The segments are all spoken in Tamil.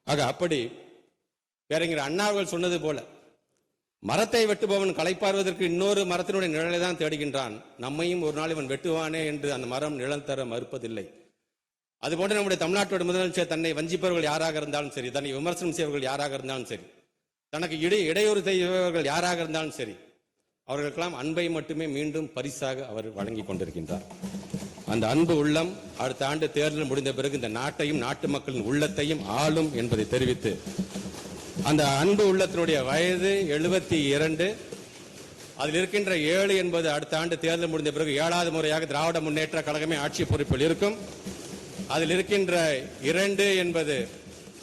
ஆக அப்படி பேரறிஞர் அண்ணா அவர்கள் சொன்னது போல மரத்தை வெட்டுபவன் களைப்பாறுவதற்கு இன்னொரு மரத்தினுடைய நிழலை தான் தேடுகின்றான். நம்மையும் ஒரு நாள் இவன் வெட்டுவானே என்று அந்த மரம் நிழல் தர மறுப்பதில்லை. அதுபோன்று நம்முடைய தமிழ்நாட்டோட முதலமைச்சர் தன்னை வஞ்சிப்பவர்கள் யாராக இருந்தாலும் சரி, தன்னை விமர்சனம் செய்வர்கள் யாராக இருந்தாலும் சரி, தனக்கு இடையூறு செய்பவர்கள் யாராக இருந்தாலும் சரி, அவர்களுக்கெல்லாம் அன்பை மட்டுமே மீண்டும் பரிசாக அவர் வழங்கி கொண்டிருக்கின்றார். அந்த அன்பு உள்ளம் அடுத்த ஆண்டு தேர்தல் முடிந்த பிறகு இந்த நாட்டையும் நாட்டு மக்களின் உள்ளத்தையும் ஆளும் என்பதை தெரிவித்து, அந்த அன்பு உள்ளத்தினுடைய வயது 72, அதில் இருக்கின்ற 7 என்பது அடுத்த ஆண்டு தேர்தல் முடிந்த பிறகு 7வது முறையாக திராவிட முன்னேற்ற கழகமே ஆட்சி பொறுப்பில் இருக்கும். அதில் இருக்கின்ற 2 என்பது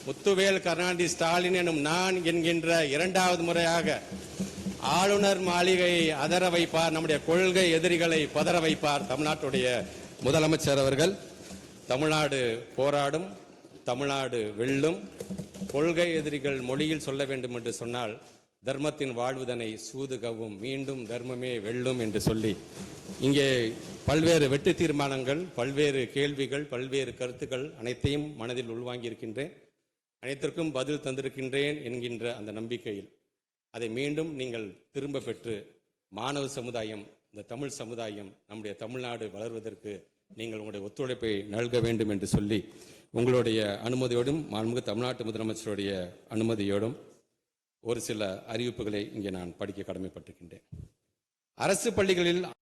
முத்துவேல் கருணாநிதி ஸ்டாலின் எனும் நான் என்கின்ற 2வது முறையாக ஆளுநர் மாளிகையை அதர வைப்பார், நம்முடைய கொள்கை எதிரிகளை பதற வைப்பார் தமிழ்நாட்டுடைய முதலமைச்சர் அவர்கள். தமிழ்நாடு போராடும், தமிழ்நாடு வெல்லும். கொள்கை எதிரிகள் மொழியில் சொல்ல வேண்டும் என்று சொன்னால், தர்மத்தின் வாழ்வுதனை சூதுகவும் மீண்டும் தர்மமே வெல்லும் என்று சொல்லி, இங்கே பல்வேறு வெட்டு தீர்மானங்கள், பல்வேறு கேள்விகள், பல்வேறு கருத்துக்கள் அனைத்தையும் மனதில் உள்வாங்கி இருக்கின்றேன். அனைத்திற்கும் பதில் தந்திருக்கின்றேன் என்கின்ற அந்த நம்பிக்கையில் அதை மீண்டும் நீங்கள் திரும்ப பெற்று மாணவ சமுதாயம், இந்த தமிழ் சமுதாயம், நம்முடைய தமிழ்நாடு வளர்வதற்கு நீங்கள் உங்களுடைய ஒத்துழைப்பை நல்க வேண்டும் என்று சொல்லி, உங்களுடைய அனுமதியோடும் மாண்புமிகு தமிழ்நாட்டு முதலமைச்சருடைய அனுமதியோடும் ஒரு சில அறிவிப்புகளை இங்கே நான் படிக்க கடமைப்பட்டிருக்கின்றேன். அரசு பள்ளிகளில்